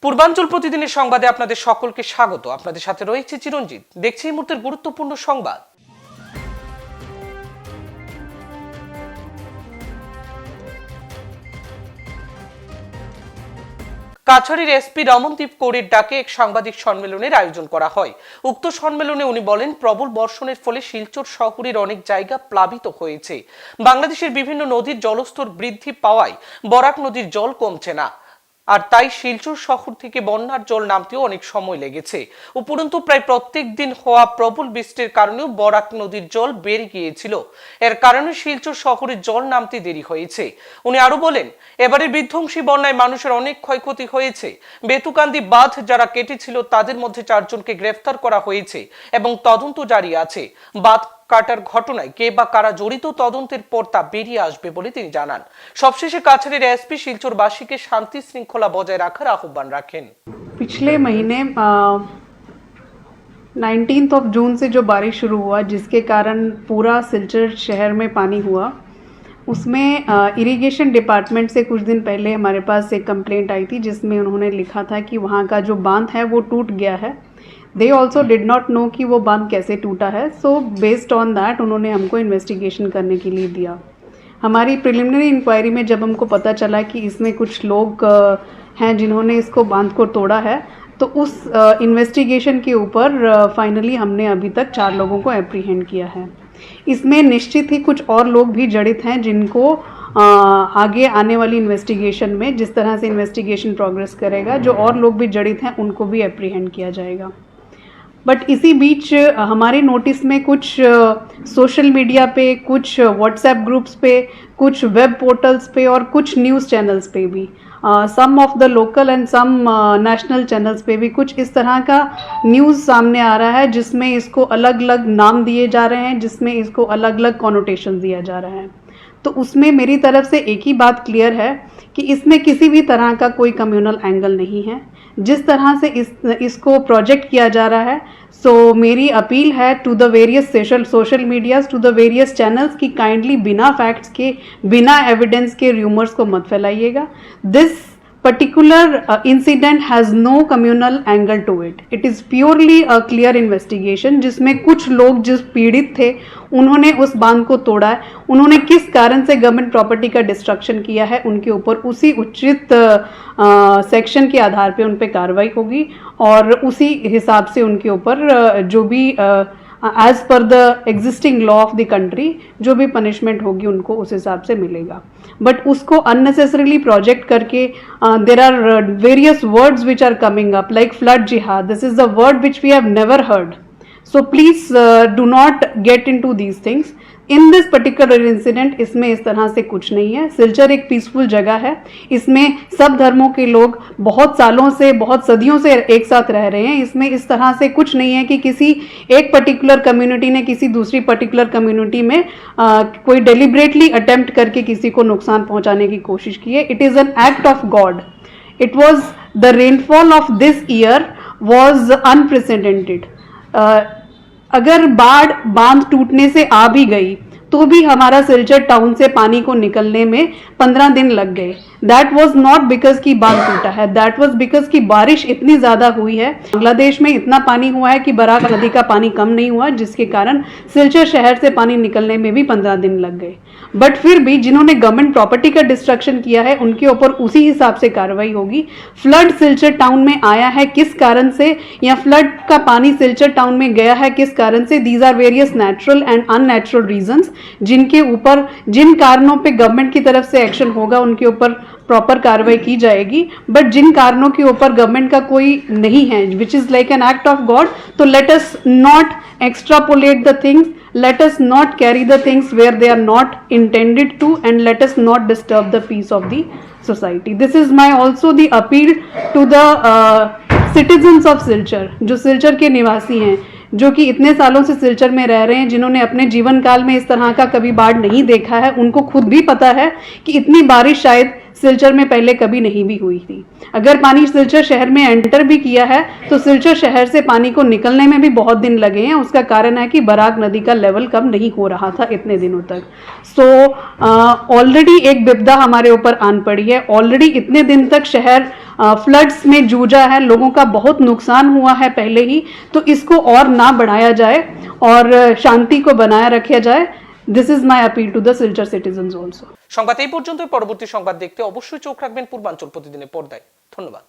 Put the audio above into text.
পূর্বাঞ্চল প্রতিদিনের সংবাদে আপনাদের সকলকে স্বাগত। আপনাদের সাথে রয়েছে চিরঞ্জিত। দেখছি এই মুহূর্তের গুরুত্বপূর্ণ সংবাদ। কাছাড়ের এসপি রমনদীপ কৌরের ডাকে এক সাংবাদিক সম্মেলনের আয়োজন করা হয়। উক্ত সম্মেলনে উনি বলেন, প্রবল বর্ষণের ফলে শিলচর শহরের অনেক জায়গা প্লাবিত হয়েছে। বাংলাদেশের বিভিন্ন নদীর জলস্তর বৃদ্ধি পাওয়ায় বরাক নদীর জল কমছে না, আর তাই শিলচর শহর থেকে বন্যার জল নামতেও অনেক সময় লেগেছে। উপরন্তু প্রায় প্রত্যেক দিন হওয়া প্রবল বৃষ্টির কারণেও বরাক নদীর জল বেড়ে গিয়েছিল। এর কারণে শিলচর শহরের জল নামতে দেরি হয়েছে। উনি আরো বলেন, এবারের বিধ্বংসী বন্যায় মানুষের অনেক ক্ষয়ক্ষতি হয়েছে। বেতুকান্দি বাঁধ যারা কেটেছিল তাদের মধ্যে 4 জনকে গ্রেফতার করা হয়েছে এবং তদন্ত জারি আছে। বাঁধ কাটার ঘটনায় কে বা কারা জড়িত তদন্তের পর তা বেরিয়ে আসবে বলে তিনি জানান। সবশেষে কাছাড়ের এসপি শিলচরবাসীকে শান্তি শৃঙ্খলা বজায় রাখার আহ্বান রাখেন। पिछले महीने 19 जून से जो बारिश शुरू हुआ, जिसके कारण पूरा सिलचर शहर में पानी हुआ, उसमें इरिगेशन डिपार्टमेंट से कुछ दिन पहले हमारे पास एक कंप्लेंट आई थी, जिसमें उन्होंने लिखा था कि वहाँ का जो बांध है वो टूट गया है। They also did not know कि वो बांध कैसे टूटा है। सो बेस्ड ऑन दैट उन्होंने हमको इन्वेस्टिगेशन करने के लिए दिया। हमारी प्रिलिमिनरी इंक्वायरी में जब हमको पता चला कि इसमें कुछ लोग हैं जिन्होंने इसको बांध को तोड़ा है, तो उस इन्वेस्टिगेशन के ऊपर फाइनली हमने अभी तक 4 लोगों को एप्रीहेंड किया है। इसमें निश्चित ही कुछ और लोग भी जड़ित हैं, जिनको आगे आने वाली इन्वेस्टिगेशन में जिस तरह से इन्वेस्टिगेशन प्रोग्रेस करेगा, जो और लोग भी जड़ित हैं उनको भी एप्रीहेंड किया जाएगा। बट इसी बीच हमारे नोटिस में कुछ सोशल मीडिया पे, कुछ व्हाट्सएप ग्रुप्स पे, कुछ वेब पोर्टल्स पे और कुछ न्यूज़ चैनल्स पे भी, some of the local and some national channels पे भी कुछ इस तरह का न्यूज़ सामने आ रहा है, जिसमें इसको अलग अलग नाम दिए जा रहे हैं, जिसमें इसको अलग अलग कॉनोटेशन दिया जा रहा है। तो उसमें मेरी तरफ से एक ही बात क्लियर है कि इसमें किसी भी तरह का कोई कम्युनल एंगल नहीं है। जिस तरह से इसको प्रोजेक्ट किया जा रहा है, सो मेरी अपील है to the various social medias, to the various channels की काइंडली बिना फैक्ट्स के, बिना एविडेंस के र्यूमर्स को मत फैलाइएगा। This particular incident has no communal angle to it. It is purely a clear investigation, जिसमें कुछ लोग जिस पीड़ित थे उन्होंने उस बांध को तोड़ा है, उन्होंने किस कारण से गवर्नमेंट प्रॉपर्टी का डिस्ट्रक्शन किया है, उनके ऊपर उसी उचित सेक्शन के आधार पे उन पे कार्रवाई होगी और उसी हिसाब से उनके ऊपर जो भी as per the existing law of the country जो भी पनिशमेंट होगी उनको उस हिसाब से मिलेगा। बट उसको अननेसेसरीली प्रोजेक्ट करके there are various words which are coming up like flood जिहाद. This is the word which we have never heard. So please do not get into these things. In this particular incident इसमें इस तरह से कुछ नहीं है। सिलचर एक peaceful जगह है, इसमें सब धर्मों के लोग बहुत सालों से, बहुत सदियों से एक साथ रह रहे हैं। इसमें इस तरह से कुछ नहीं है कि किसी एक पर्टिकुलर कम्युनिटी ने किसी दूसरी पर्टिकुलर कम्युनिटी में कोई डेलिबरेटली अटेम्प्ट करके किसी को नुकसान पहुंचाने की कोशिश की है। It is an act of God. It was the rainfall of this year was unprecedented. अगर बांध टूटने से आ भी गई तो भी हमारा सिलचर टाउन से पानी को निकलने में 15 दिन लग गए. दैट वॉज नॉट बिकॉज की बांध टूटा है, दैट वॉज बिकॉज की बारिश इतनी ज़्यादा हुई है, बांग्लादेश में इतना पानी हुआ है कि बराक नदी का पानी कम नहीं हुआ, जिसके कारण सिलचर शहर से पानी निकलने में भी 15 दिन लग गए. बट फिर भी जिन्होंने गवर्नमेंट प्रॉपर्टी का डिस्ट्रक्शन किया है उनके ऊपर उसी हिसाब से कार्रवाई होगी. फ्लड सिलचर टाउन में आया है किस कारण से, या फ्लड का पानी सिलचर टाउन में गया है किस कारण से, these are various natural and unnatural reasons, जिनके ऊपर जिन कारणों पे गवर्नमेंट की तरफ से एक्शन होगा उनके ऊपर प्रॉपर कार्रवाई की जाएगी. बट जिन कारणों के ऊपर गवर्नमेंट का कोई नहीं है, which is like an act of God, तो let us not extrapolate the things, let us not carry the things where they are not intended to, and let us not disturb the peace of the society. This is my also the appeal to the citizens of Silchar, जो सिलचर के निवासी हैं, जो कि इतने सालों से सिलचर में रह रहे हैं, जिन्होंने अपने जीवन काल में इस तरह का कभी बाढ़ नहीं देखा है. उनको खुद भी पता है कि इतनी बारिश शायद सिलचर में पहले कभी नहीं भी हुई थी. अगर पानी सिलचर शहर में एंटर भी किया है तो सिलचर शहर से पानी को निकलने में भी बहुत दिन लगे हैं. उसका कारण है कि बराक नदी का लेवल कम नहीं हो रहा था इतने दिनों तक. सो ऑलरेडी एक विपदा हमारे ऊपर आन पड़ी है. ऑलरेडी इतने दिन तक शहर फ्लड्स में जूझा है, लोगों का बहुत नुकसान हुआ है पहले ही, तो इसको और ना बढ़ाया जाए और शांति को बनाए रखा जाए। This is my appeal to the Silchar citizens also. সংবাদ এই পর্যন্ত। পরবর্তী সংবাদ দেখতে অবশ্যই চোখ রাখবেন পূর্বাঞ্চল প্রতিদিনের পর্দায়। ধন্যবাদ।